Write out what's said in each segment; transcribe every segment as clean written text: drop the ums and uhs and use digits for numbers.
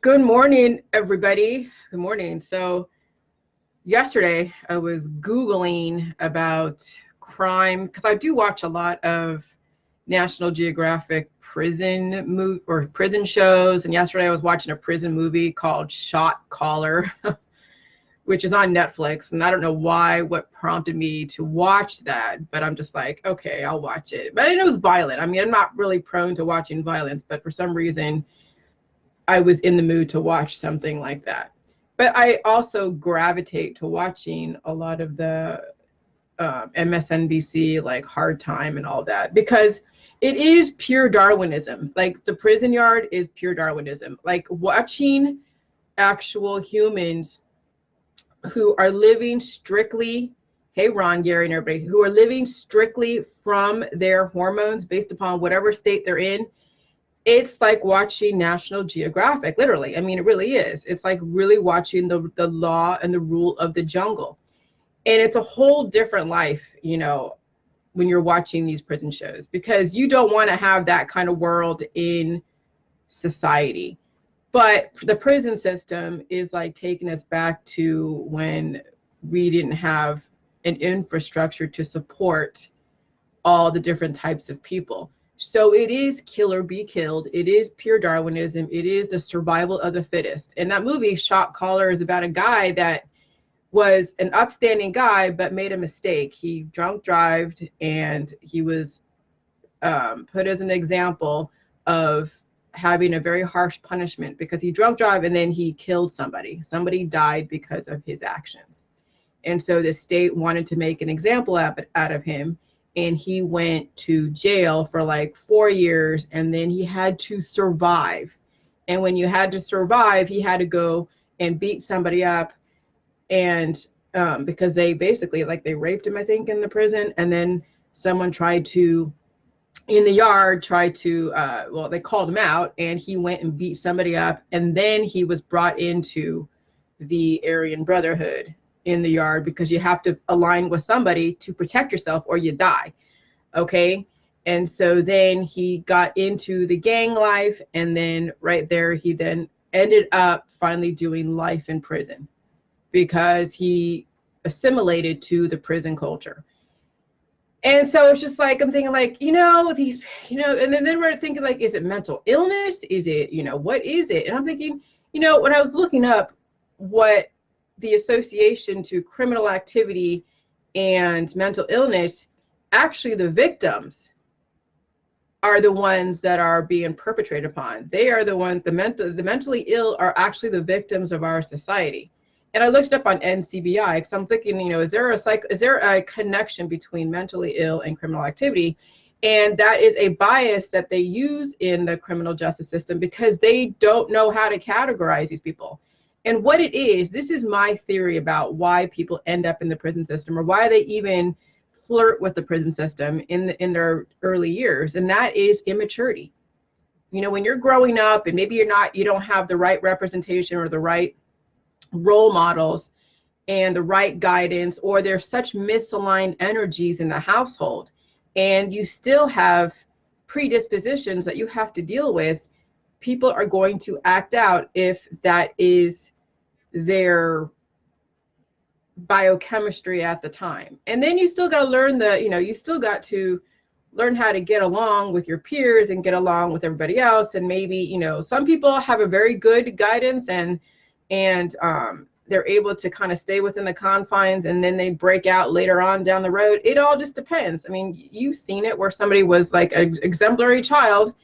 Good morning, everybody. Good morning. So yesterday I was Googling about crime because I do watch a lot of National Geographic prison shows. And yesterday I was watching a prison movie called Shot Caller, which is on Netflix. And I don't know what prompted me to watch that, but I'm just like, okay, I'll watch it. But I didn't know it was violent. I mean, I'm not really prone to watching violence, but for some reason I was in the mood to watch something like that. But I also gravitate to watching a lot of the MSNBC, like Hard Time and all that, because it is pure Darwinism. Like the prison yard is pure Darwinism. Like watching actual humans who are living strictly, hey, Ron, Gary, and everybody, who are living strictly from their hormones based upon whatever state they're in. It's like watching National Geographic, literally. I mean, it really is. It's like really watching the law and the rule of the jungle. And it's a whole different life, when you're watching these prison shows, because you don't want to have that kind of world in society. But the prison system is like taking us back to when we didn't have an infrastructure to support all the different types of people. So it is kill or be killed. It is pure Darwinism. It is the survival of the fittest. And that movie, Shot Caller, is about a guy that was an upstanding guy, but made a mistake. He drunk drived, and he was put as an example of having a very harsh punishment because he drunk drive and then he killed somebody. Somebody died because of his actions. And so the state wanted to make an example out of him. And he went to jail for like 4 years, and then he had to survive. And when you had to survive, he had to go and beat somebody up, and because they basically, like, they raped him, I think, in the prison. And then someone tried to, in the yard, they called him out, and he went and beat somebody up. And then he was brought into the Aryan Brotherhood in the yard, because you have to align with somebody to protect yourself or you die. Okay. And so then he got into the gang life, and then right there he then ended up finally doing life in prison because he assimilated to the prison culture. And so it's just like, I'm thinking like, these, and then we're thinking like, is it mental illness? Is it, what is it? And I'm thinking, when I was looking up what the association to criminal activity and mental illness, actually the victims are the ones that are being perpetrated upon. They are the ones, the mentally ill are actually the victims of our society. And I looked it up on NCBI because I'm thinking, is there a connection between mentally ill and criminal activity? And that is a bias that they use in the criminal justice system because they don't know how to categorize these people. And what it is, this is my theory about why people end up in the prison system, or why they even flirt with the prison system in their early years, and that is immaturity. When you're growing up and maybe you don't have the right representation or the right role models and the right guidance, or there's such misaligned energies in the household, and you still have predispositions that you have to deal with, people are going to act out if that is their biochemistry at the time. And then you still got to learn you still got to learn how to get along with your peers and get along with everybody else. And maybe, some people have a very good guidance and they're able to kind of stay within the confines, and then they break out later on down the road. It all just depends. I mean, you've seen it where somebody was like an exemplary child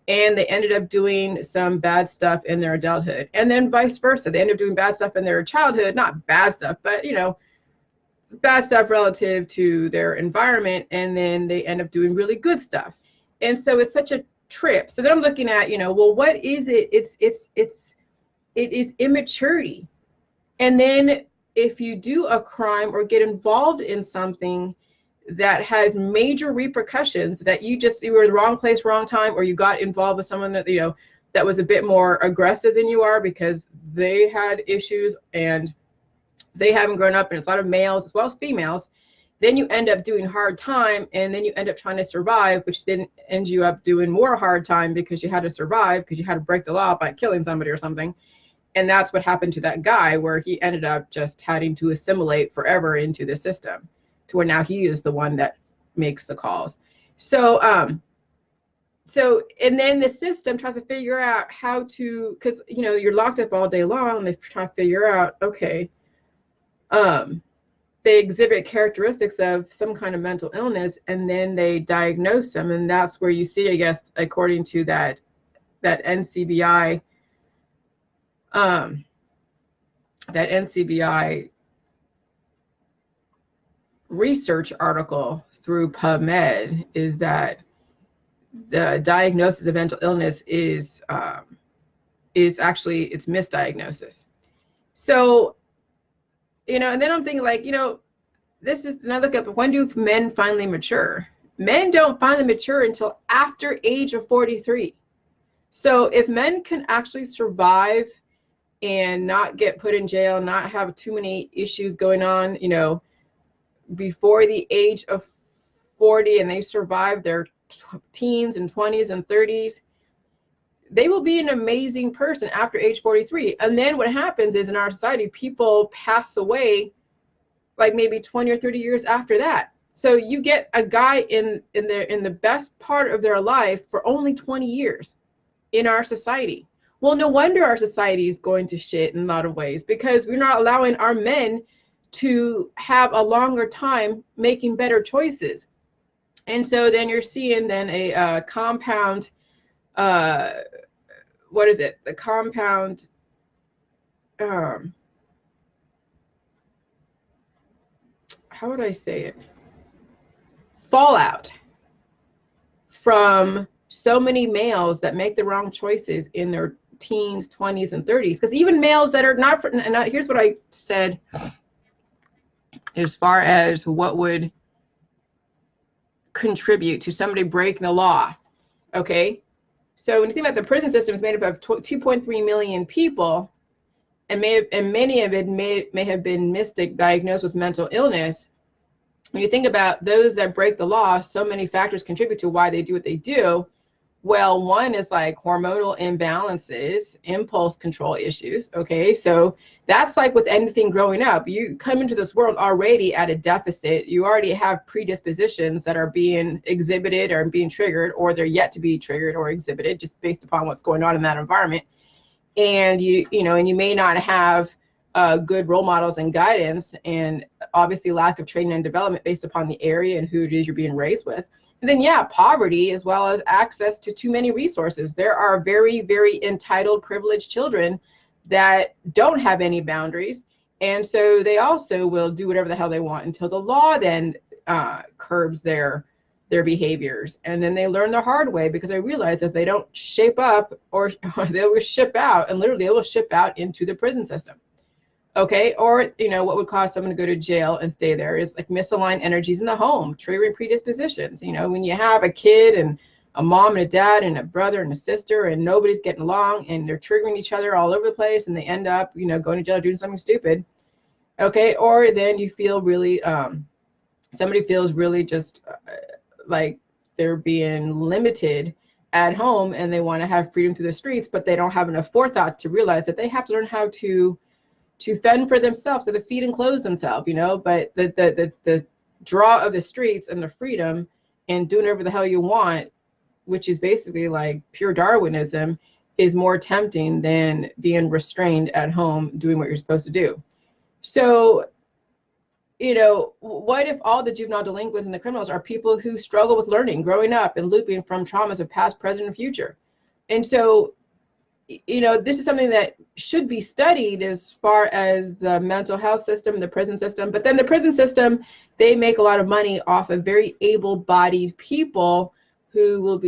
and they ended up doing some bad stuff in their adulthood, and then vice versa. They end up doing bad stuff in their childhood, not bad stuff, but bad stuff relative to their environment, and then they end up doing really good stuff. And so it's such a trip. So then I'm looking at, what is it? It is immaturity. And then if you do a crime or get involved in something that has major repercussions, that you were in the wrong place, wrong time, or you got involved with someone that, that was a bit more aggressive than you are because they had issues and they haven't grown up, and it's a lot of males as well as females. then you end up doing hard time, and then you end up trying to survive, which then ends you up doing more hard time because you had to survive, because you had to break the law by killing somebody or something. And that's what happened to that guy, where he ended up just having to assimilate forever into the system, to where now he is the one that makes the calls. So and then the system tries to figure out how to, because you're locked up all day long, and they try to figure out, okay, they exhibit characteristics of some kind of mental illness, and then they diagnose them. And that's where you see, I guess, according to that NCBI research article through PubMed, is that the diagnosis of mental illness is actually, it's misdiagnosis. So, and then I'm thinking, like, this is another look up. When do men finally mature? Men don't finally mature until after age of 43. So if men can actually survive and not get put in jail, not have too many issues going on, before the age of 40, and they survive their teens and 20s and 30s, they will be an amazing person after age 43. And then what happens is, in our society, people pass away like maybe 20 or 30 years after that. So you get a guy in the best part of their life for only 20 years in our society. Well, no wonder our society is going to shit in a lot of ways, because we're not allowing our men to have a longer time making better choices. And so then you're seeing then a compound, what is it? The compound, how would I say it? Fallout from so many males that make the wrong choices in their teens, 20s, and 30s. Because even males that are not, and here's what I said as far as what would contribute to somebody breaking the law. Okay, so when you think about the prison system, is made up of 2.3 million people, and many of it may have been misdiagnosed with mental illness. When you think about those that break the law, so many factors contribute to why they do what they do. Well, one is like hormonal imbalances, impulse control issues. Okay, so that's like with anything growing up. You come into this world already at a deficit. You already have predispositions that are being exhibited or being triggered, or they're yet to be triggered or exhibited, just based upon what's going on in that environment. And you may not have good role models and guidance, and obviously lack of training and development based upon the area and who it is you're being raised with. And then, yeah, poverty, as well as access to too many resources. There are very, very entitled, privileged children that don't have any boundaries. And so they also will do whatever the hell they want until the law then curbs their behaviors. And then they learn the hard way, because they realize that they don't shape up, or they will ship out, and literally they will ship out into the prison system. Okay, or what would cause someone to go to jail and stay there is like misaligned energies in the home, triggering predispositions. When you have a kid and a mom and a dad and a brother and a sister, and nobody's getting along, and they're triggering each other all over the place, and they end up going to jail doing something stupid. Okay, or then you feel really somebody feels really just like they're being limited at home, and they want to have freedom through the streets, but they don't have enough forethought to realize that they have to learn how to fend for themselves, so to feed and clothe themselves, but the draw of the streets and the freedom and doing whatever the hell you want, which is basically like pure Darwinism, is more tempting than being restrained at home doing what you're supposed to do. So, what if all the juvenile delinquents and the criminals are people who struggle with learning, growing up, and looping from traumas of past, present, and future? And so, this is something that should be studied as far as the mental health system, the prison system. But then the prison system, they make a lot of money off of very able-bodied people who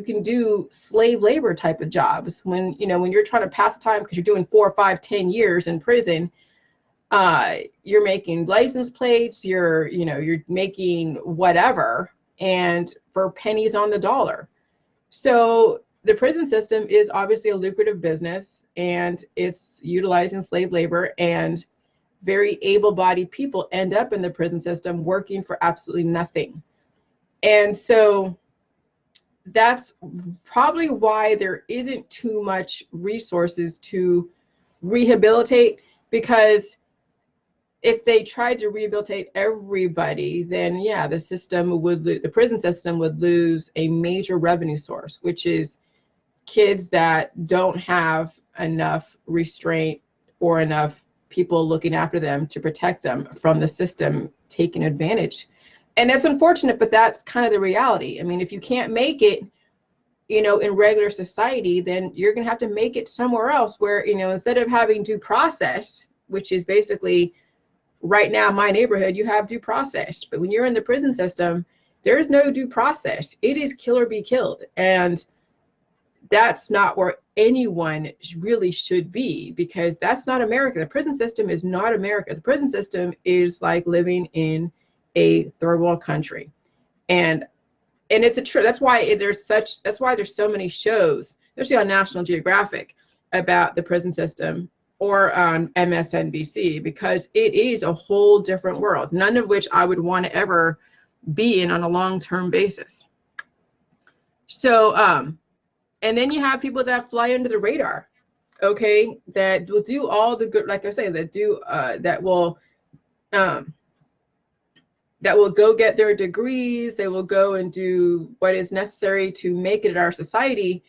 can do slave labor type of jobs. When you're trying to pass time because you're doing 4, 5, 10 years in prison, you're making license plates, you're making whatever, and for pennies on the dollar. So the prison system is obviously a lucrative business, and it's utilizing slave labor. And very able-bodied people end up in the prison system working for absolutely nothing. And so that's probably why there isn't too much resources to rehabilitate, because if they tried to rehabilitate everybody, then yeah, the prison system would lose a major revenue source, which is kids that don't have enough restraint or enough people looking after them to protect them from the system taking advantage. And that's unfortunate, but that's kind of the reality. I mean, if you can't make it, in regular society, then you're going to have to make it somewhere else where, instead of having due process, which is basically right now, my neighborhood, you have due process. But when you're in the prison system, there's no due process. It is kill or be killed. And that's not where anyone really should be, because that's not America. The prison system is not America. The prison system is like living in a third world country. And it's a true, that's why there's so many shows, especially on National Geographic, about the prison system, or on MSNBC, because it is a whole different world, none of which I would want to ever be in on a long-term basis. So, and then you have people that fly under the radar, okay, that will do all the good, like I say, that will go get their degrees, they will go and do what is necessary to make it in our society,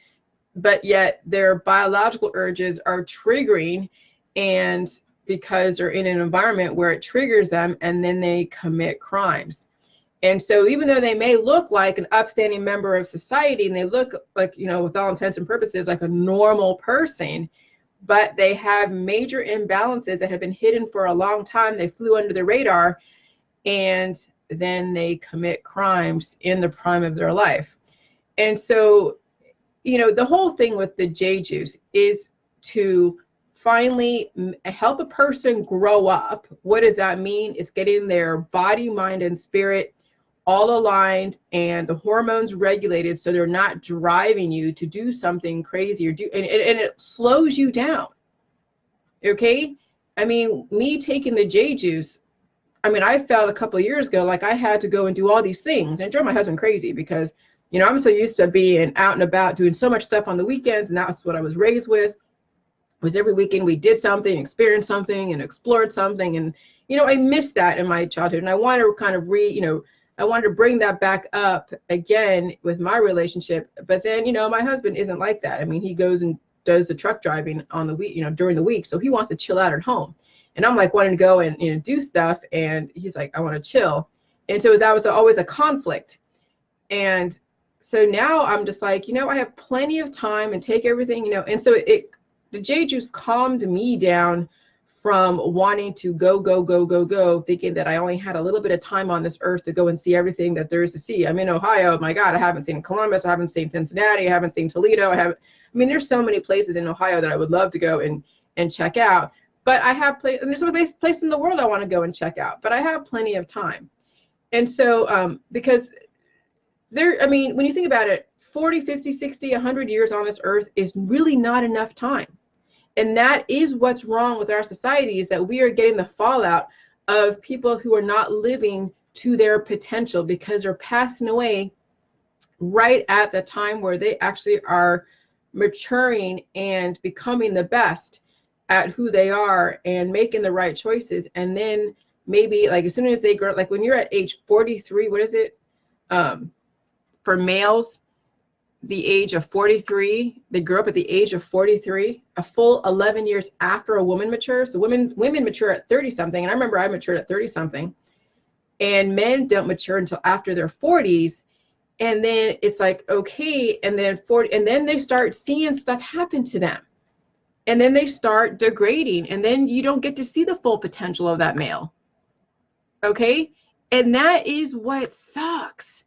but yet their biological urges are triggering, and because they're in an environment where it triggers them, and then they commit crimes. And so even though they may look like an upstanding member of society, and they look like, with all intents and purposes, like a normal person, but they have major imbalances that have been hidden for a long time. They flew under the radar, and then they commit crimes in the prime of their life. And so, the whole thing with the J juice is to finally help a person grow up. What does that mean? It's getting their body, mind, and spirit all aligned, and the hormones regulated, so they're not driving you to do something crazy and it slows you down. Okay? I mean, me taking the J juice, I felt a couple of years ago like I had to go and do all these things. And I drove my husband crazy because, I'm so used to being out and about doing so much stuff on the weekends, and that's what I was raised with. Was every weekend we did something, experienced something, and explored something. And, I missed that in my childhood. And I wanted to kind of I wanted to bring that back up again with my relationship. But then, my husband isn't like that. I mean, he goes and does the truck driving on the week, during the week. So he wants to chill out at home. And I'm like wanting to go and do stuff. And he's like, I want to chill. And so that was always a conflict. And so now I'm just like, I have plenty of time and take everything, and so the J juice calmed me down from wanting to go, thinking that I only had a little bit of time on this earth to go and see everything that there is to see. I'm in Ohio. My God, I haven't seen Columbus. I haven't seen Cincinnati. I haven't seen Toledo. There's so many places in Ohio that I would love to go and check out. But I have and there's no place in the world I want to go and check out. But I have plenty of time. And so because when you think about it, 40, 50, 60, 100 years on this earth is really not enough time. And that is what's wrong with our society, is that we are getting the fallout of people who are not living to their potential, because they're passing away right at the time where they actually are maturing and becoming the best at who they are and making the right choices. And then maybe like as soon as they grow, like when you're at age 43, what is it? For males, the age of 43, they grow up at the age of 43, a full 11 years after a woman matures. So women mature at 30 something. And I remember I matured at 30 something, and men don't mature until after their 40s. And then it's like, okay. And then they start seeing stuff happen to them, and then they start degrading, and then you don't get to see the full potential of that male. Okay. And that is what sucks.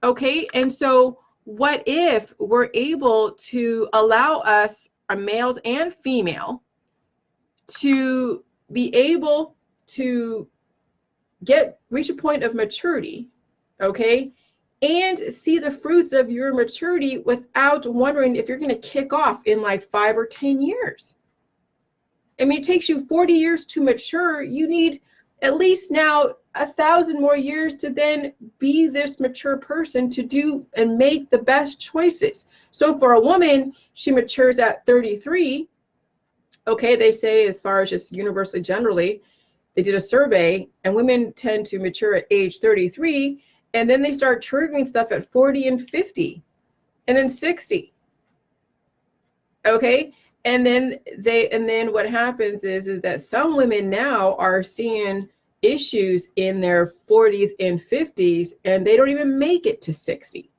Okay. And so what if we're able to allow us, our males and female, to be able to reach a point of maturity, okay, and see the fruits of your maturity without wondering if you're going to kick off in like 5 or 10 years. I mean, it takes you 40 years to mature. You need at least now 1,000 more years to then be this mature person to do and make the best choices. So for a woman, she matures at 33. Okay, they say, as far as just universally generally, they did a survey and women tend to mature at age 33, and then they start triggering stuff at 40 and 50 and then 60. Okay, and then what happens is that some women now are seeing issues in their 40s and 50s, and they don't even make it to 60.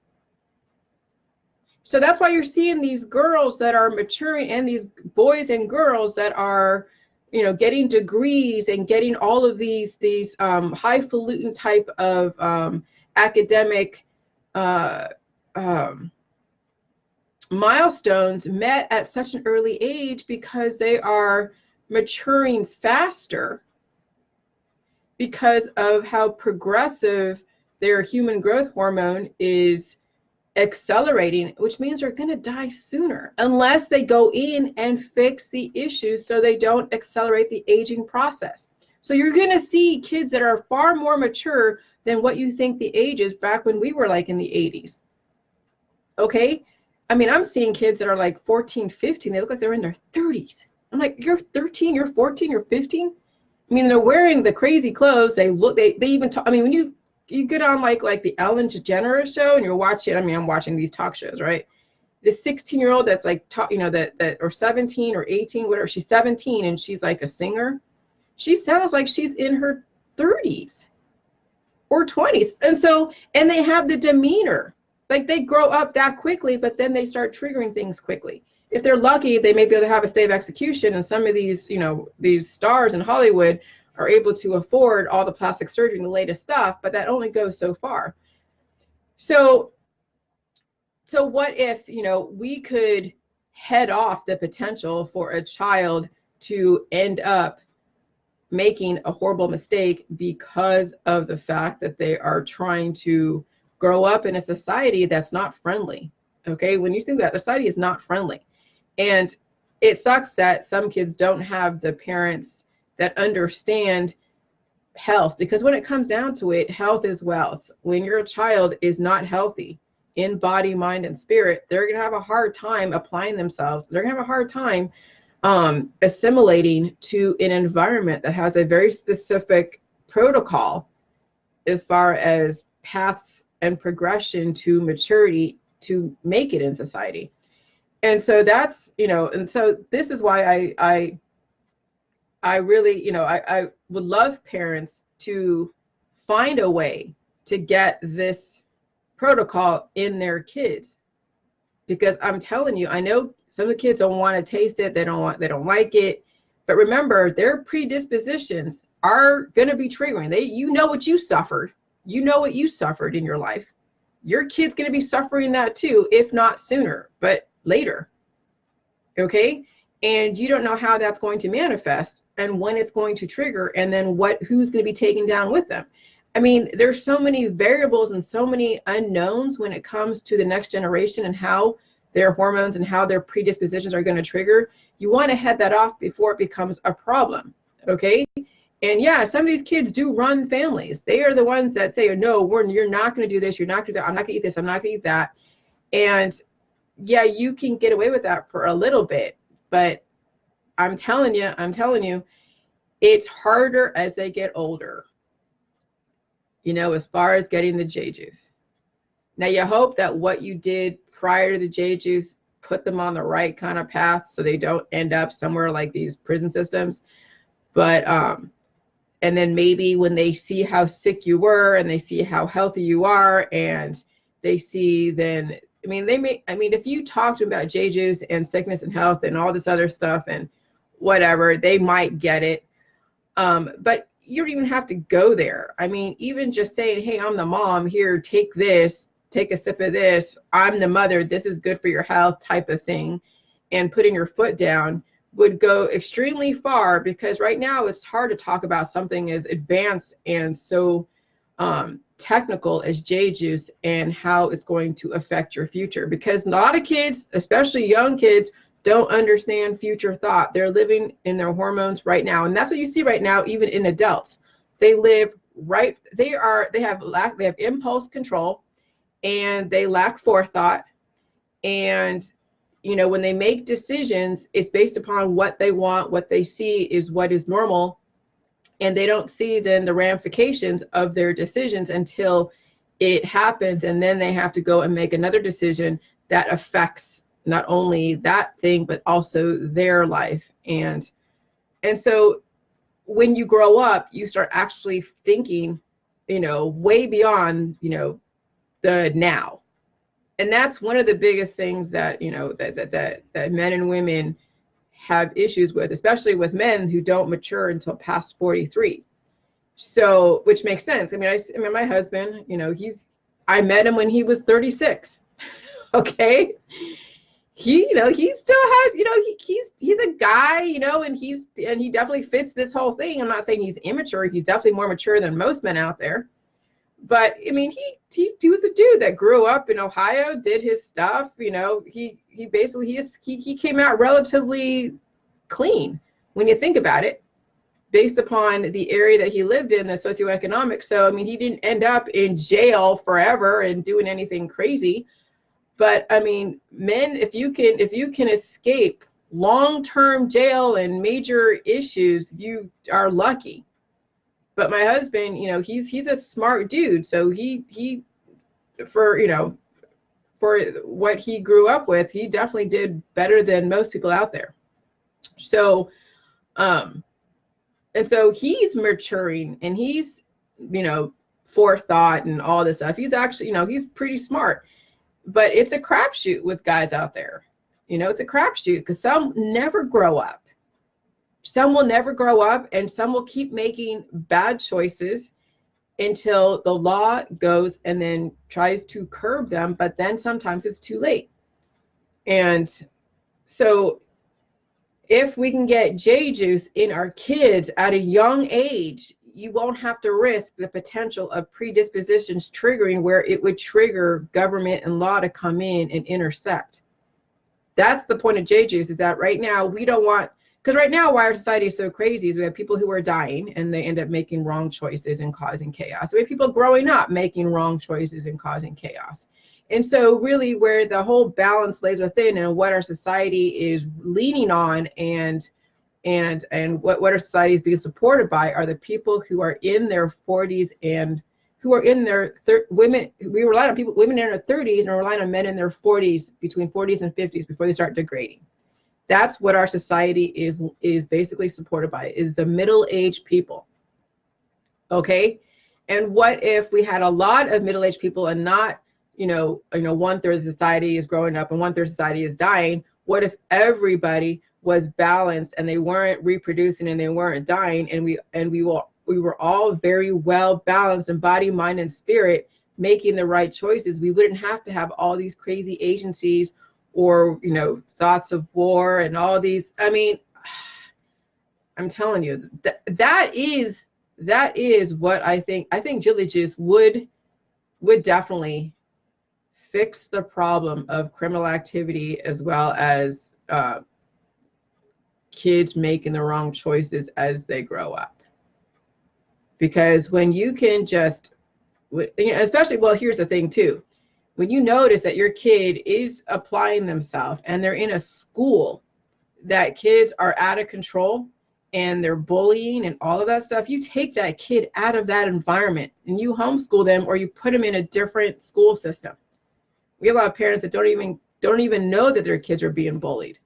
So that's why you're seeing these girls that are maturing and these boys and girls that are, you know, getting degrees and getting all of these highfalutin type of academic milestones met at such an early age, because they are maturing faster because of how progressive their human growth hormone is accelerating, which means they're going to die sooner unless they go in and fix the issues so they don't accelerate the aging process. So you're going to see kids that are far more mature than what you think the age is back when we were like in the 80s. Okay? I mean, I'm seeing kids that are like 14, 15. They look like they're in their 30s. I'm like, you're 13, you're 14, you're 15? I mean, they're wearing the crazy clothes. They even talk. I mean, when you get on like the Ellen DeGeneres show and you're watching, I mean, I'm watching these talk shows, right? This 16-year-old that's like, you know, that or 17 or 18, whatever, she's 17 and she's like a singer. She sounds like she's in her 30s or 20s. And they have the demeanor. Like, they grow up that quickly, but then they start triggering things quickly. If they're lucky, they may be able to have a stay of execution, and some of these, you know, these stars in Hollywood are able to afford all the plastic surgery and the latest stuff, but that only goes so far. So what if, you know, we could head off the potential for a child to end up making a horrible mistake because of the fact that they are trying to grow up in a society that's not friendly. Okay, when you think that society is not friendly, and it sucks that some kids don't have the parents that understand health, because when it comes down to it, health is wealth. When your child is not healthy in body, mind, and spirit, they're going to have a hard time applying themselves. They're going to have a hard time assimilating to an environment that has a very specific protocol as far as paths and progression to maturity to make it in society. And so that's, you know, and so this is why I really, you know, I would love parents to find a way to get this protocol in their kids, because I'm telling you, I know some of the kids don't want to taste it. They don't like it. But remember, their predispositions are going to be triggering. You know what you suffered. You know what you suffered in your life. Your kid's going to be suffering that too, if not sooner, but later. Okay? And you don't know how that's going to manifest and when it's going to trigger, and then who's going to be taken down with them. I mean, there's so many variables and so many unknowns when it comes to the next generation and how their hormones and how their predispositions are going to trigger. You want to head that off before it becomes a problem. Okay? And yeah, some of these kids do run families. They are the ones that say, no, you're not going to do this. You're not going to do that. I'm not going to eat this. I'm not going to eat that. And yeah, you can get away with that for a little bit. But I'm telling you, it's harder as they get older, you know, as far as getting the J juice. Now, you hope that what you did prior to the J juice put them on the right kind of path so they don't end up somewhere like these prison systems. But, and then maybe when they see how sick you were and they see how healthy you are, and they see then, if you talk to them about J juice and sickness and health and all this other stuff and whatever, they might get it. But you don't even have to go there. I mean, even just saying, hey, I'm the mom here, take this, take a sip of this. I'm the mother, this is good for your health type of thing. And putting your foot down would go extremely far, because right now it's hard to talk about something as advanced and so technical as J juice and how it's going to affect your future, because a lot of kids, especially young kids, don't understand future thought. They're living in their hormones right now. And that's what you see right now, even in adults. They live right, they have impulse control, and they lack forethought. And when they make decisions, it's based upon what they want, what they see is what is normal. And they don't see then the ramifications of their decisions until it happens. And then they have to go and make another decision that affects not only that thing, but also their life. And so when you grow up, you start actually thinking, way beyond, the now. And that's one of the biggest things that, that men and women have issues with, especially with men who don't mature until past 43. So, which makes sense. I mean, my husband, I met him when he was 36. Okay. He still has, he's a guy, and he definitely fits this whole thing. I'm not saying he's immature. He's definitely more mature than most men out there. But I mean, he was a dude that grew up in Ohio, did his stuff. He basically he came out relatively clean when you think about it, based upon the area that he lived in, the socioeconomic. So I mean, he didn't end up in jail forever and doing anything crazy. But I mean, men, if you can escape long-term jail and major issues, you are lucky. But my husband, he's a smart dude. So he for what he grew up with, he definitely did better than most people out there. So, and so he's maturing, and he's, forethought and all this stuff. He's actually, he's pretty smart. But it's a crapshoot with guys out there. It's a crapshoot because some never grow up. Some will never grow up, and some will keep making bad choices until the law goes and then tries to curb them. But then sometimes it's too late. And so if we can get J juice in our kids at a young age, you won't have to risk the potential of predispositions triggering, where it would trigger government and law to come in and intersect. That's the point of J juice, is that right now we don't want, because right now why our society is so crazy is we have people who are dying and they end up making wrong choices and causing chaos. We have people growing up making wrong choices and causing chaos. And so really where the whole balance lays within, and what our society is leaning on, and what our society is being supported by, are the people who are in their 40s and who are in their women. We rely on women in their 30s, and rely on men in their 40s, between 40s and 50s, before they start degrading. That's what our society is basically supported by, is the middle-aged people. Okay. And what if we had a lot of middle-aged people, and not, 1/3 of society is growing up and 1/3 of society is dying? What if everybody was balanced, and they weren't reproducing, and they weren't dying, and we were all very well balanced in body, mind, and spirit, making the right choices? We wouldn't have to have all these crazy agencies, or thoughts of war and all these. I mean, I'm telling you, that is what I think. I think Jilly Juice would definitely fix the problem of criminal activity, as well as kids making the wrong choices as they grow up. Because when you can just, especially, well, here's the thing too. When you notice that your kid is applying themselves, and they're in a school that kids are out of control, and they're bullying and all of that stuff, you take that kid out of that environment, and you homeschool them, or you put them in a different school system. We have a lot of parents that don't even know that their kids are being bullied,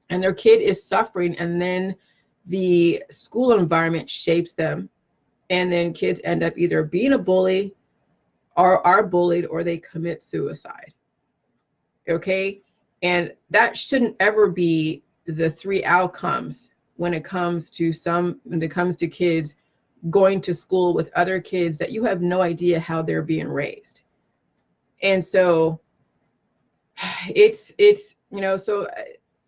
and their kid is suffering, and then the school environment shapes them, and then kids end up either being a bully, or are bullied, or they commit suicide. Okay. And that shouldn't ever be the three outcomes when it comes to kids going to school with other kids that you have no idea how they're being raised. And so it's so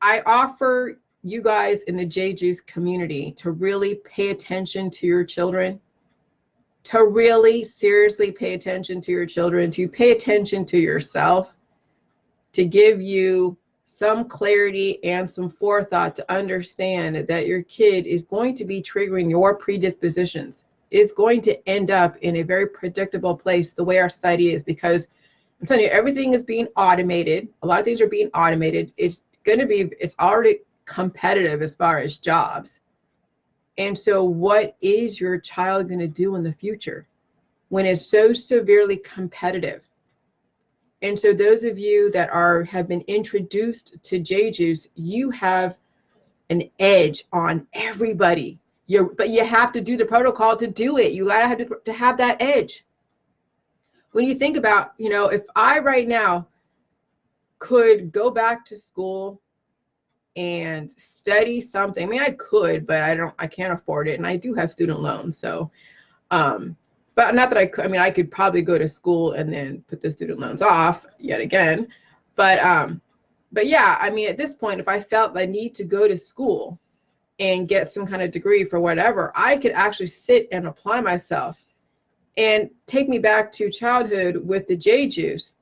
I offer you guys in the J Juice community to really pay attention to your children, to really seriously pay attention to your children, to pay attention to yourself, to give you some clarity and some forethought to understand that your kid is going to be triggering your predispositions, is going to end up in a very predictable place the way our society is, because I'm telling you, everything is being automated. A lot of things are being automated. It's already competitive as far as jobs. And so what is your child going to do in the future when it's so severely competitive? And so those of you that have been introduced to J-Juice, you have an edge on everybody. But you have to do the protocol to do it. You gotta have to have that edge. When you think about, if I right now could go back to school and study something, I mean, I could, but I can't afford it, and I do have student loans. So, but not that I could. I mean, I could probably go to school and then put the student loans off yet again. But yeah, I mean, at this point, if I felt I need to go to school and get some kind of degree for whatever, I could actually sit and apply myself and take me back to childhood with the J-Juice.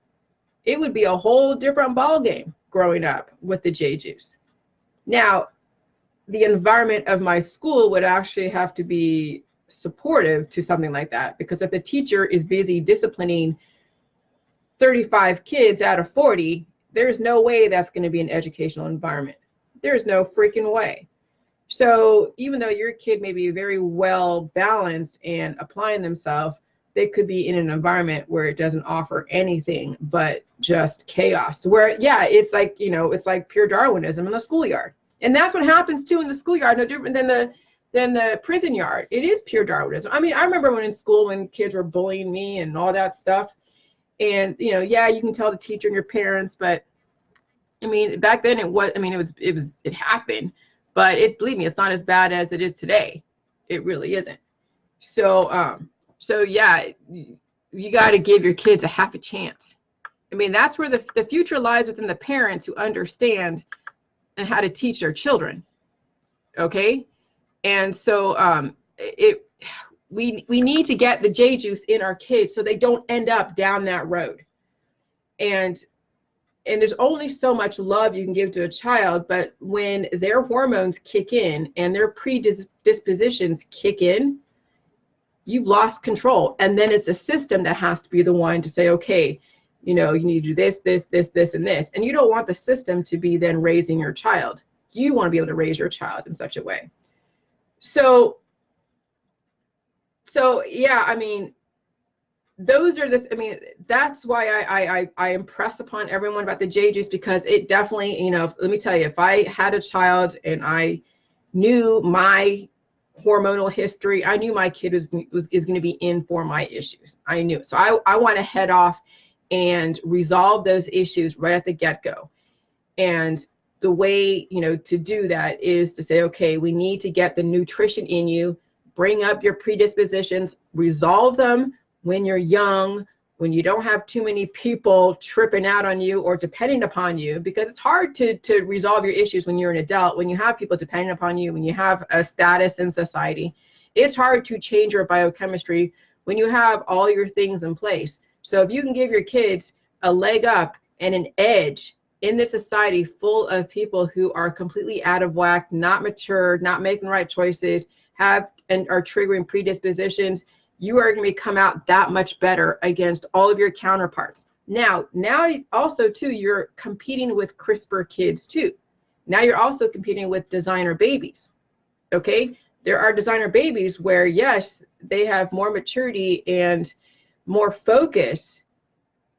It would be a whole different ball game growing up with the J-Juice. Now, the environment of my school would actually have to be supportive to something like that, because if the teacher is busy disciplining 35 kids out of 40, there's no way that's going to be an educational environment. There's no freaking way. So even though your kid may be very well balanced and applying themselves, they could be in an environment where it doesn't offer anything but just chaos, where, yeah, it's like, it's like pure Darwinism in the schoolyard. And that's what happens too in the schoolyard, no different than the prison yard. It is pure Darwinism. I mean, I remember when in school, when kids were bullying me and all that stuff, and yeah, you can tell the teacher and your parents, but I mean, back then it happened, but believe me, it's not as bad as it is today. It really isn't. So yeah, you got to give your kids a half a chance. I mean, that's where the future lies, within the parents who understand and how to teach their children. Okay. And so we need to get the J-Juice in our kids so they don't end up down that road. And there's only so much love you can give to a child, but when their hormones kick in and their predispositions kick in, you've lost control. And then it's the system that has to be the one to say, okay, you need to do this, this, this, this, and this. And you don't want the system to be then raising your child. You want to be able to raise your child in such a way. So yeah, I mean, that's why I impress upon everyone about the J-Juice, because it definitely, let me tell you, if I had a child and I knew my hormonal history, I knew my kid is going to be in for my issues. I knew it. So I want to head off and resolve those issues right at the get-go. And the way, to do that is to say, okay, we need to get the nutrition in you, bring up your predispositions, resolve them when you're young, when you don't have too many people tripping out on you or depending upon you, because it's hard to resolve your issues when you're an adult, when you have people depending upon you, when you have a status in society. It's hard to change your biochemistry when you have all your things in place. So if you can give your kids a leg up and an edge in this society full of people who are completely out of whack, not mature, not making the right choices, are triggering predispositions, you are going to come out that much better against all of your counterparts. Now also too, you're competing with CRISPR kids too. Now you're also competing with designer babies. Okay, there are designer babies where, yes, they have more maturity and more focus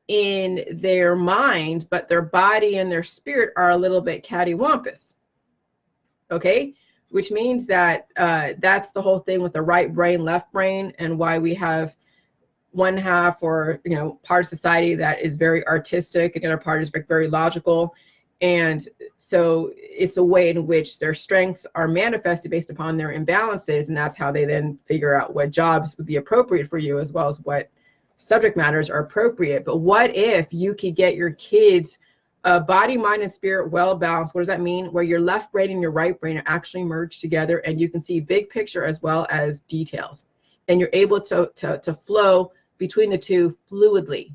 in their mind, but their body and their spirit are a little bit cattywampus. Okay, which means that that's the whole thing with the right brain, left brain, and why we have one half, or part of society that is very artistic, and the other part is very logical. And so it's a way in which their strengths are manifested based upon their imbalances, and that's how they then figure out what jobs would be appropriate for you, as well as what subject matters are appropriate. But what if you could get your kids body, mind, and spirit well balanced? What does that mean? Where your left brain and your right brain are actually merged together, and you can see big picture as well as details, and you're able to flow between the two fluidly.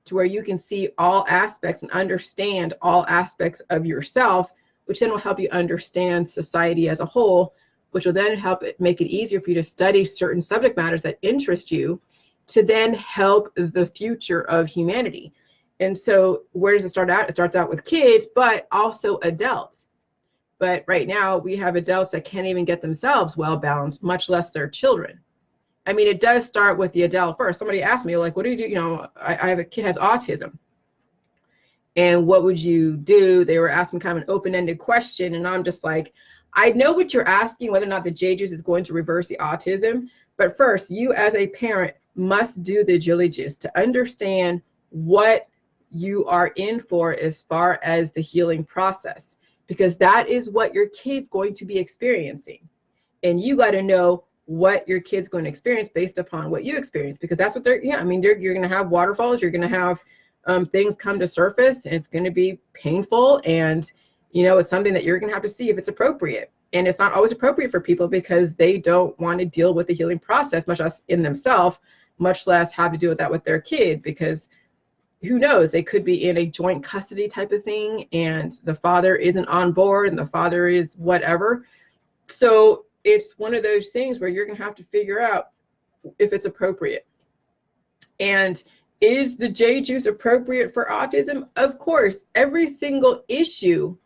to where you can see all aspects and understand all aspects of yourself, which then will help you understand society as a whole, which will then help it make it easier for you to study certain subject matters that interest you to then help the future of humanity. And so where does it start out? It starts out with kids, but also adults. But right now we have adults that can't even get themselves well balanced, much less their children. I mean, it does start with the adult first. Somebody asked me, like, what do you do? You know, I have a kid has autism. And what would you do? They were asking kind of an open-ended question. And I'm just like, I know what you're asking, whether or not the J juice is going to reverse the autism. But first, you as a parent must do the diligence to understand what you are in for as far as the healing process, because that is what your kid's going to be experiencing. And you got to know what your kid's going to experience based upon what you experience, because that's what they're, I mean, you're going to have waterfalls, you're going to have things come to surface, and it's going to be painful. And, you know, it's something that you're going to have to see if it's appropriate. And it's not always appropriate for people because they don't want to deal with the healing process, much less in themselves, much less have to deal with that with their kid, because who knows, they could be in a joint custody type of thing and the father isn't on board and the father is whatever. So it's one of those things where you're going to have to figure out if it's appropriate. And is the J juice appropriate for autism? Of course, every single issue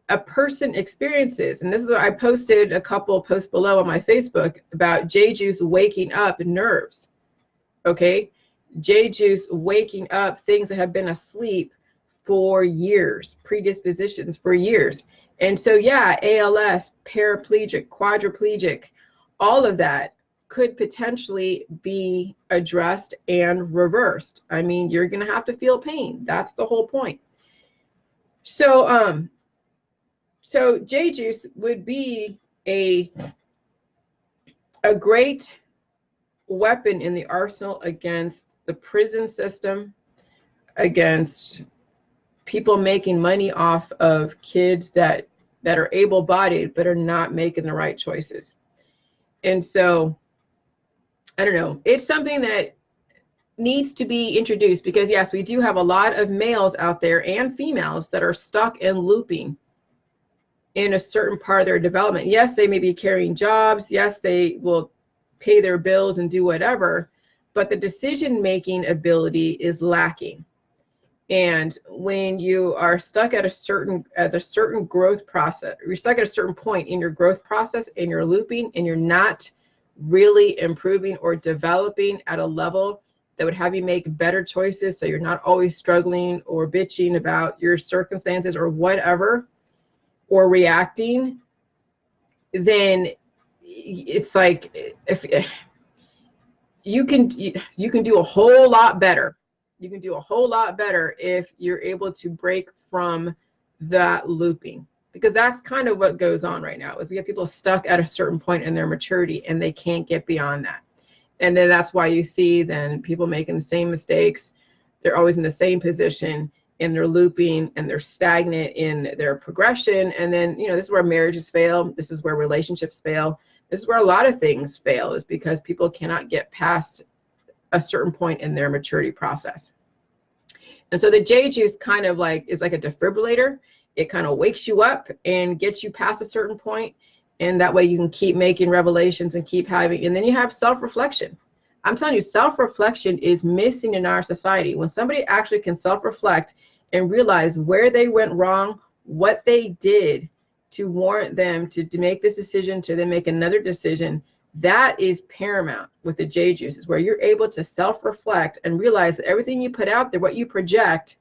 a person experiences. And this is what I posted a couple posts below on my Facebook about J juice waking up nerves. Okay. J juice waking up things that have been asleep for years, predispositions for years. And so, yeah, ALS, paraplegic, quadriplegic, all of that could potentially be addressed and reversed. I mean, you're going to have to feel pain. That's the whole point. So, so J juice would be a great weapon in the arsenal against the prison system, against people making money off of kids that are able-bodied but are not making the right choices. And so, I don't know, it's something that needs to be introduced, because yes, we do have a lot of males out there and females that are stuck and looping in a certain part of their development. Yes, they may be carrying jobs. Yes, they will pay their bills and do whatever, but the decision-making ability is lacking. And when you are stuck at a certain growth process, you're stuck at a certain point in your growth process and you're looping and you're not really improving or developing at a level that would have you make better choices, so you're not always struggling or bitching about your circumstances or whatever, or reacting, then it's like, if you can do a whole lot better. You can do a whole lot better if you're able to break from that looping, because that's kind of what goes on right now, is we have people stuck at a certain point in their maturity and they can't get beyond that. And then that's why you see then people making the same mistakes. They're always in the same position and they're looping and they're stagnant in their progression. And then, you know, this is where marriages fail. This is where relationships fail. This is where a lot of things fail, is because people cannot get past a certain point in their maturity process. And so the J juice kind of like is like a defibrillator. It kind of wakes you up and gets you past a certain point, and that way you can keep making revelations and keep having, and then you have self-reflection. I'm telling you, self-reflection is missing in our society. When somebody actually can self-reflect and realize where they went wrong, what they did to warrant them to make this decision, to then make another decision, that is paramount with the J juice, is where you're able to self-reflect and realize that everything you put out there, what you project,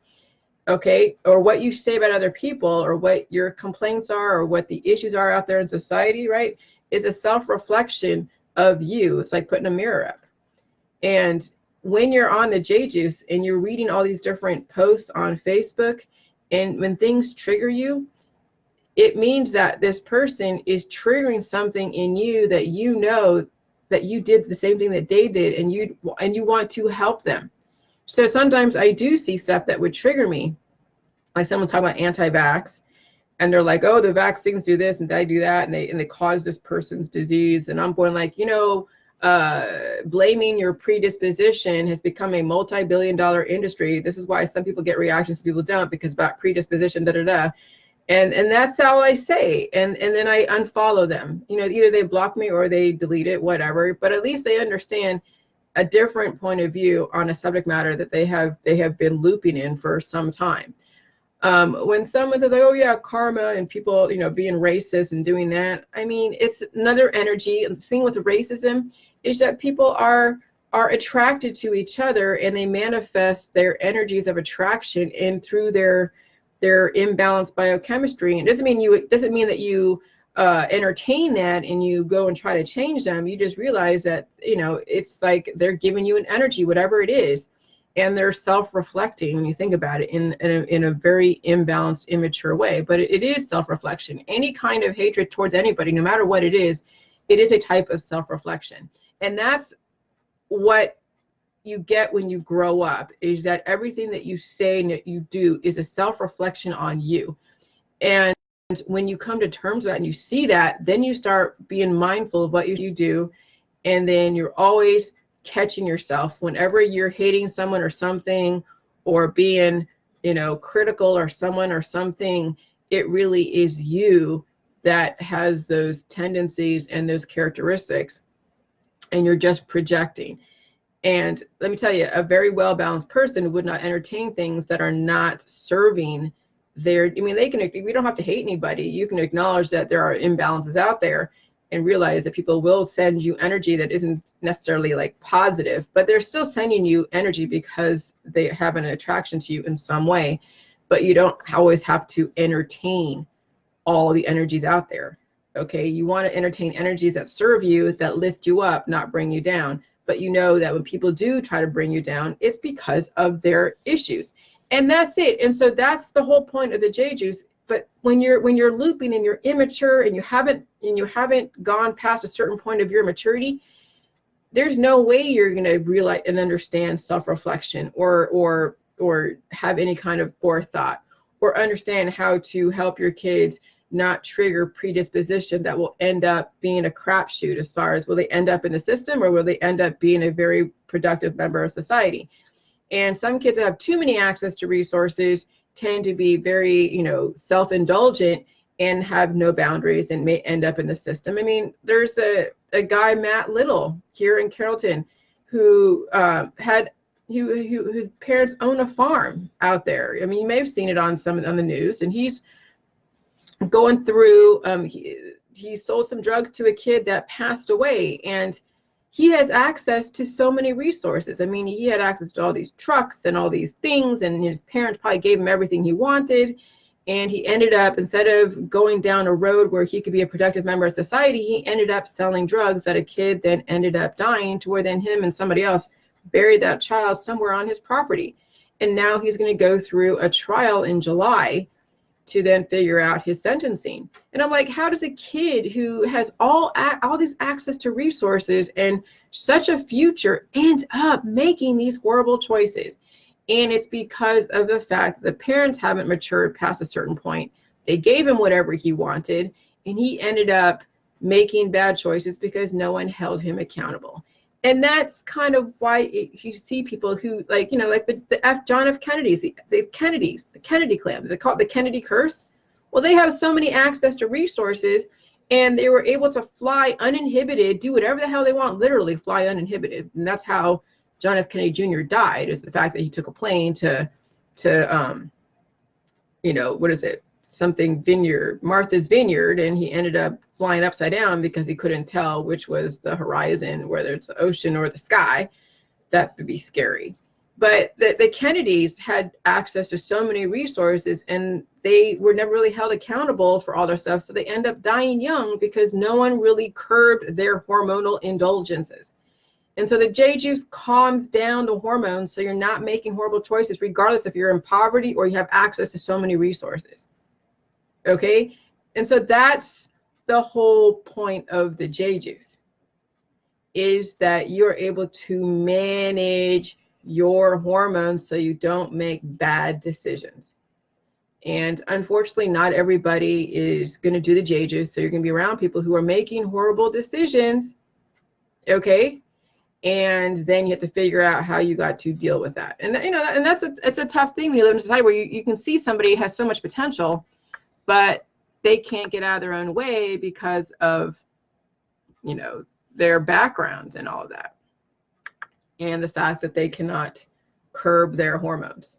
okay, or what you say about other people, or what your complaints are, or what the issues are out there in society, right, is a self-reflection of you. It's like putting a mirror up. And when you're on the J juice and you're reading all these different posts on Facebook, and when things trigger you, it means that this person is triggering something in you that you know that you did the same thing that they did, and you want to help them. So sometimes I do see stuff that would trigger me, like someone talking about anti-vax, and they're like, oh, the vaccines do this and they do that, and they cause this person's disease. And I'm going like, you know, blaming your predisposition has become a multi-billion-dollar industry. This is why some people get reactions, people don't, because about predisposition, da da da. And that's all I say. And then I unfollow them. You know, either they block me or they delete it, whatever. But at least they understand a different point of view on a subject matter that they have been looping in for some time. When someone says, like, oh yeah, karma and people, you know, being racist and doing that, I mean, it's another energy. And the thing with racism is that people are attracted to each other, and they manifest their energies of attraction in through their imbalanced biochemistry. And it doesn't mean that you entertain that and you go and try to change them. You just realize that, you know, it's like they're giving you an energy, whatever it is, and they're self-reflecting when you think about it in a very imbalanced, immature way. But it is self-reflection. Any kind of hatred towards anybody, no matter what it is a type of self-reflection. And that's what you get when you grow up, is that everything that you say and that you do is a self-reflection on you. And when you come to terms with that and you see that, then you start being mindful of what you do. And then you're always catching yourself whenever you're hating someone or something, or being, you know, critical or someone or something. It really is you that has those tendencies and those characteristics, and you're just projecting. And let me tell you, a very well-balanced person would not entertain things that are not serving their, I mean, we don't have to hate anybody. You can acknowledge that there are imbalances out there and realize that people will send you energy that isn't necessarily like positive, but they're still sending you energy because they have an attraction to you in some way. But you don't always have to entertain all the energies out there. Okay, you want to entertain energies that serve you, that lift you up, not bring you down. But you know that when people do try to bring you down, it's because of their issues. And that's it. And so that's the whole point of the J juice. But when you're looping and you're immature and you haven't gone past a certain point of your maturity, there's no way you're going to realize and understand self-reflection or have any kind of forethought, or understand how to help your kids not trigger predisposition that will end up being a crapshoot, as far as will they end up in the system or will they end up being a very productive member of society. And some kids that have too many access to resources tend to be very, you know, self-indulgent and have no boundaries and may end up in the system. I mean, there's a guy, Matt Little, here in Carrollton, who whose parents own a farm out there. I mean, you may have seen it on the news, and he's going through, he sold some drugs to a kid that passed away, and he has access to so many resources. I mean, he had access to all these trucks and all these things, and his parents probably gave him everything he wanted. And he ended up, instead of going down a road where he could be a productive member of society, he ended up selling drugs that a kid then ended up dying, to where then him and somebody else buried that child somewhere on his property. And now he's going to go through a trial in July to then figure out his sentencing. And I'm like, how does a kid who has all this access to resources and such a future end up making these horrible choices? And it's because of the fact that the parents haven't matured past a certain point. They gave him whatever he wanted, and he ended up making bad choices because no one held him accountable. And that's kind of why you see people who, like, you know, like the John F. Kennedys, the Kennedy clan, they call it the Kennedy curse. Well, they have so many access to resources, and they were able to fly uninhibited, do whatever the hell they want, literally fly uninhibited. And that's how John F. Kennedy Jr. died, is the fact that he took a plane to you know, what is it? Something Vineyard, Martha's Vineyard, and he ended up flying upside down because he couldn't tell which was the horizon, whether it's the ocean or the sky. That would be scary. But the Kennedys had access to so many resources, and they were never really held accountable for all their stuff. So they end up dying young because no one really curbed their hormonal indulgences. And so the J juice calms down the hormones, so you're not making horrible choices, regardless if you're in poverty or you have access to so many resources. Okay? And so that's the whole point of the J juice, is that you're able to manage your hormones so you don't make bad decisions. And unfortunately, not everybody is going to do the J juice. So you're going to be around people who are making horrible decisions, Okay. And then you have to figure out how you got to deal with that. And and it's a tough thing when you live in a society where you can see somebody has so much potential, but they can't get out of their own way because of, their background and all of that. And the fact that they cannot curb their hormones.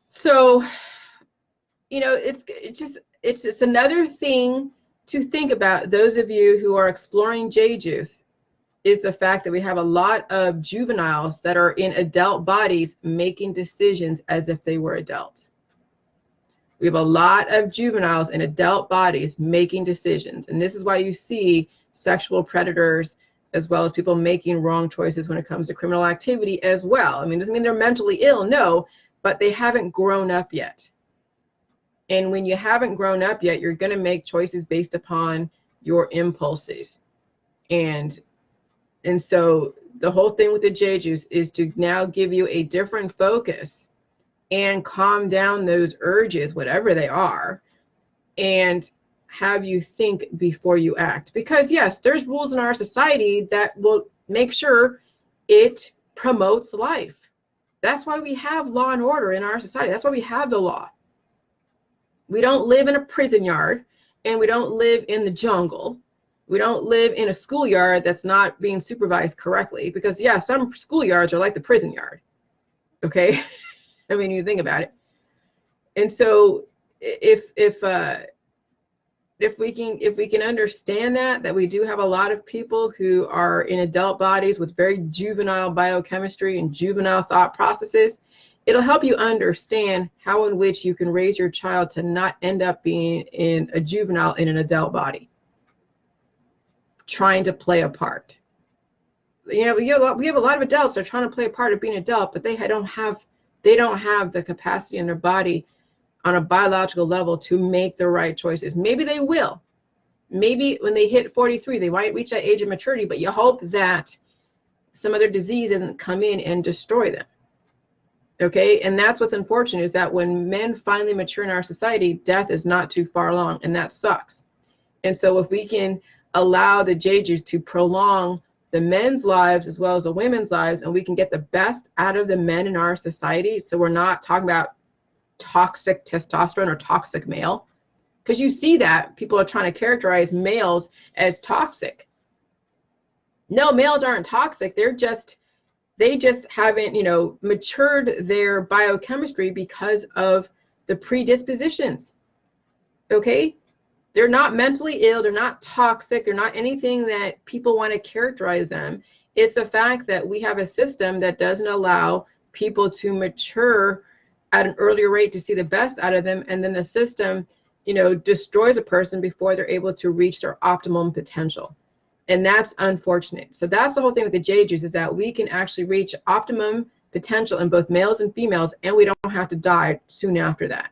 So, it's just another thing to think about. Those of you who are exploring J juice, is the fact that we have a lot of juveniles that are in adult bodies making decisions as if they were adults. We have a lot of juveniles in adult bodies making decisions. And this is why you see sexual predators as well as people making wrong choices when it comes to criminal activity as well. I mean, it doesn't mean they're mentally ill, no, but they haven't grown up yet. And when you haven't grown up yet, you're going to make choices based upon your impulses. And so the whole thing with the J juice is to now give you a different focus and calm down those urges, whatever they are, and have you think before you act. Because yes, there's rules in our society that will make sure it promotes life. That's why we have law and order in our society. That's why we have the law. We don't live in a prison yard, and we don't live in the jungle. We don't live in a schoolyard that's not being supervised correctly, because yeah, some schoolyards are like the prison yard. Okay. I mean, you think about it. And so if we can understand that we do have a lot of people who are in adult bodies with very juvenile biochemistry and juvenile thought processes, it'll help you understand how in which you can raise your child to not end up being in a juvenile in an adult body, trying to play a part. We have a lot of adults that are trying to play a part of being an adult, but they don't have the capacity in their body on a biological level to make the right choices. Maybe they will. Maybe when they hit 43, they might reach that age of maturity, but you hope that some other disease doesn't come in and destroy them. Okay, and that's what's unfortunate, is that when men finally mature in our society, death is not too far along, and that sucks. And so if we can allow the J juice to prolong the men's lives as well as the women's lives, and we can get the best out of the men in our society, so we're not talking about toxic testosterone or toxic male, because you see that people are trying to characterize males as toxic. No, males aren't toxic. They just haven't, matured their biochemistry because of the predispositions. Okay? They're not mentally ill. They're not toxic. They're not anything that people want to characterize them. It's the fact that we have a system that doesn't allow people to mature at an earlier rate to see the best out of them. And then the system, destroys a person before they're able to reach their optimum potential. And that's unfortunate. So that's the whole thing with the J juice, is that we can actually reach optimum potential in both males and females, and we don't have to die soon after that.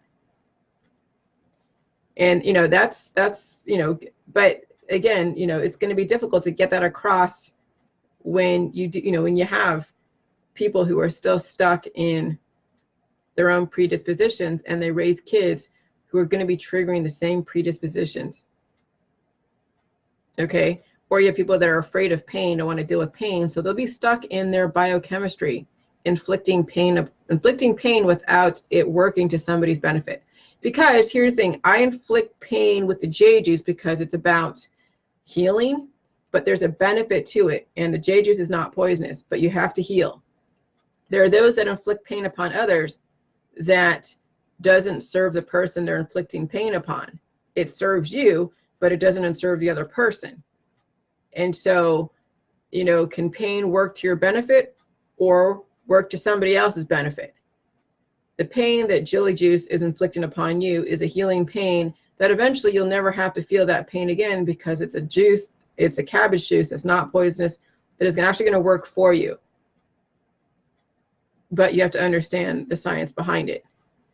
And, that's, but again, it's going to be difficult to get that across when you do, when you have people who are still stuck in their own predispositions, and they raise kids who are going to be triggering the same predispositions. Okay. Or you have people that are afraid of pain, don't want to deal with pain, so they'll be stuck in their biochemistry, inflicting pain without it working to somebody's benefit. Because here's the thing, I inflict pain with the J juice because it's about healing, but there's a benefit to it, and the J juice is not poisonous, but you have to heal. There are those that inflict pain upon others that doesn't serve the person they're inflicting pain upon. It serves you, but it doesn't serve the other person. And so, can pain work to your benefit or work to somebody else's benefit? The pain that Jilly Juice is inflicting upon you is a healing pain that eventually you'll never have to feel that pain again, because it's a juice, it's a cabbage juice, it's not poisonous, that is actually going to work for you. But you have to understand the science behind it.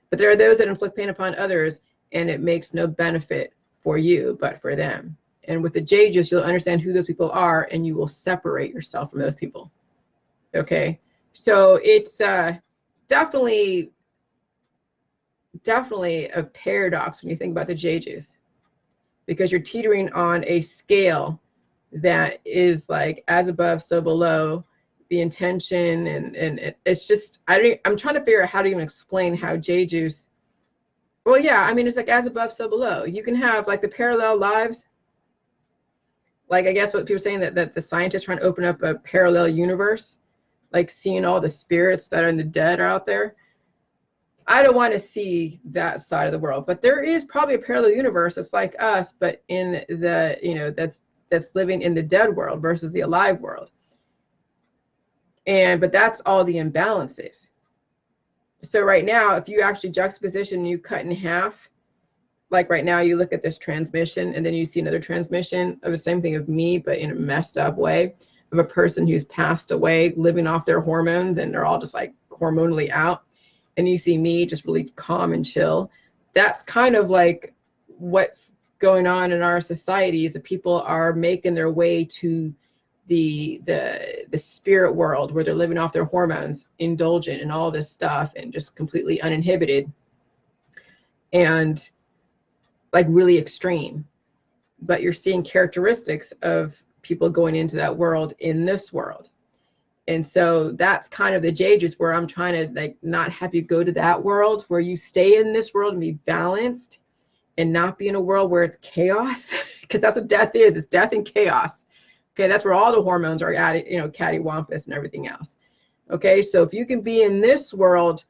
But there are those that inflict pain upon others, and it makes no benefit for you, but for them. And with the J juice, you'll understand who those people are, and you will separate yourself from those people. Okay, so it's definitely a paradox when you think about the J juice, because you're teetering on a scale that is like as above, so below, the intention, and it's just, I'm trying to figure out how to even explain how J juice, well, yeah, I mean, it's like as above, so below. You can have like the parallel lives, like I guess what people are saying, that the scientists trying to open up a parallel universe, like seeing all the spirits that are in the dead are out there. I don't want to see that side of the world, but there is probably a parallel universe that's like us, but in the, you know, that's living in the dead world versus the alive world. But that's all the imbalances. So right now, if you actually juxtaposition, you cut in half, like right now you look at this transmission and then you see another transmission of the same thing of me, but in a messed up way, of a person who's passed away, living off their hormones, and they're all just like hormonally out. And you see me just really calm and chill. That's kind of like what's going on in our society, is that people are making their way to the spirit world, where they're living off their hormones, indulgent in all this stuff, and just completely uninhibited, and like really extreme. But you're seeing characteristics of people going into that world in this world. And so that's kind of the J-juice, where I'm trying to like not have you go to that world, where you stay in this world and be balanced, and not be in a world where it's chaos, because that's what death is. It's death and chaos. Okay, that's where all the hormones are at, you know, cattywampus and everything else. Okay, so if you can be in this world,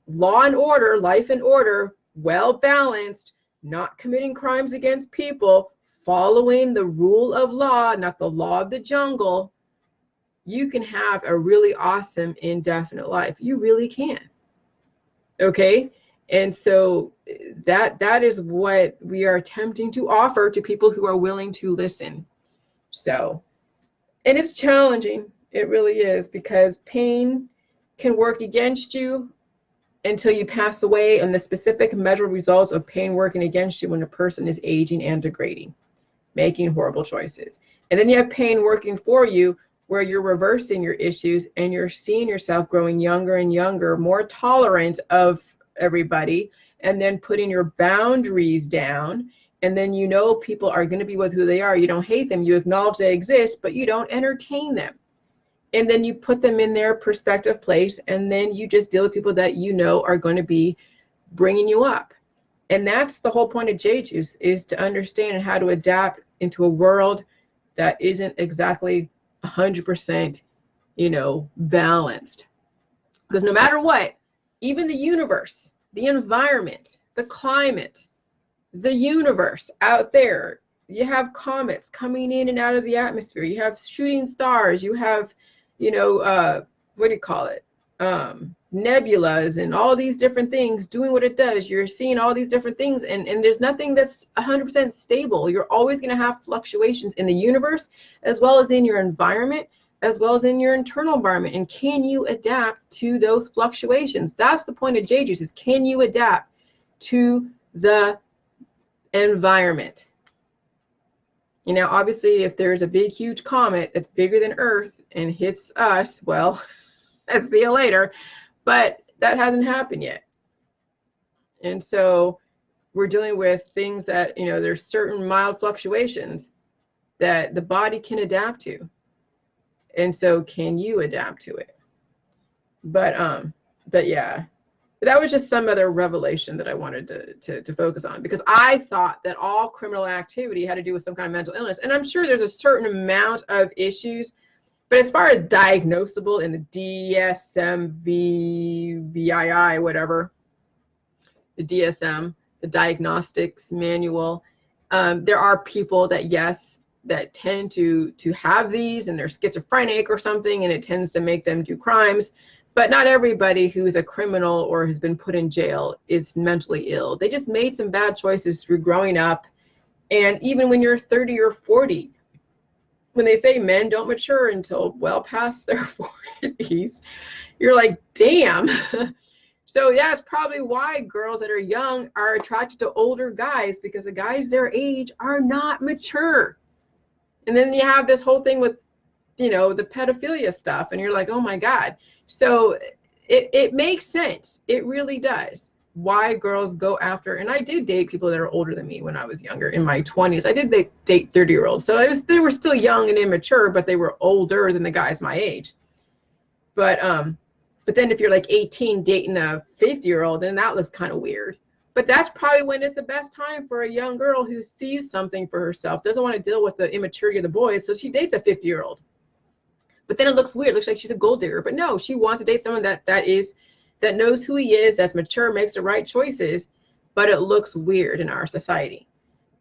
law and order, life and order, well balanced, not committing crimes against people, following the rule of law, not the law of the jungle, you can have a really awesome indefinite life. You really can. Okay, and so that is what we are attempting to offer to people who are willing to listen. So, and it's challenging. It really is, because pain can work against you until you pass away, and the specific measurable results of pain working against you when a person is aging and degrading, making horrible choices. And then you have pain working for you, where you're reversing your issues and you're seeing yourself growing younger and younger, more tolerant of everybody, and then putting your boundaries down. And then, you know, people are going to be with who they are. You don't hate them. You acknowledge they exist, but you don't entertain them. And then you put them in their perspective place, and then you just deal with people that you know are going to be bringing you up. And that's the whole point of J-juice, is to understand how to adapt into a world that isn't exactly 100%, you know, balanced. Because no matter what, even the universe, the environment, the climate, the universe out there, you have comets coming in and out of the atmosphere, you have shooting stars, you have, you know, what do you call it, nebulas, and all these different things doing what it does. You're seeing all these different things, and there's nothing that's 100% stable. You're always going to have fluctuations in the universe, as well as in your environment, as well as in your internal environment. And can you adapt to those fluctuations? That's the point of J-juice, is can you adapt to the environment? You know, obviously, if there's a big, huge comet that's bigger than Earth and hits us, well, let's see you later. But that hasn't happened yet. And so we're dealing with things that, you know, there's certain mild fluctuations that the body can adapt to. And so can you adapt to it? But yeah. But that was just some other revelation that I wanted to focus on, because I thought that all criminal activity had to do with some kind of mental illness. And I'm sure there's a certain amount of issues, but as far as diagnosable in the DSM-VII, whatever, the DSM, the diagnostics manual, there are people that, yes, that tend to have these, and they're schizophrenic or something, and it tends to make them do crimes. But not everybody who's a criminal or has been put in jail is mentally ill. They just made some bad choices through growing up. And even when you're 30 or 40, when they say men don't mature until well past their 40s, you're like, damn. So yeah, it's probably why girls that are young are attracted to older guys, because the guys their age are not mature. And then you have this whole thing with, you know, the pedophilia stuff, and you're like, oh my God. So it makes sense. It really does. why girls go after, and I did date people that are older than me when I was younger, in my 20s. I did date 30-year-olds. So they were still young and immature, but they were older than the guys my age. But then if you're like 18 dating a 50-year-old, then that looks kind of weird. But that's probably when it's the best time for a young girl who sees something for herself, doesn't want to deal with the immaturity of the boys, so she dates a 50-year-old. But then it looks weird. It looks like she's a gold digger. But no, she wants to date someone that knows who he is, that's mature, makes the right choices, but it looks weird in our society.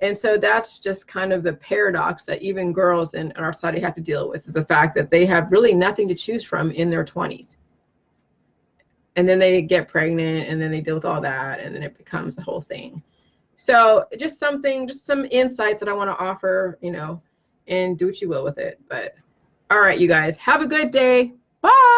And so that's just kind of the paradox that even girls in our society have to deal with, is the fact that they have really nothing to choose from in their 20s. And then they get pregnant, and then they deal with all that, and then it becomes the whole thing. So just some insights that I want to offer, and do what you will with it. But all right, you guys, have a good day. Bye.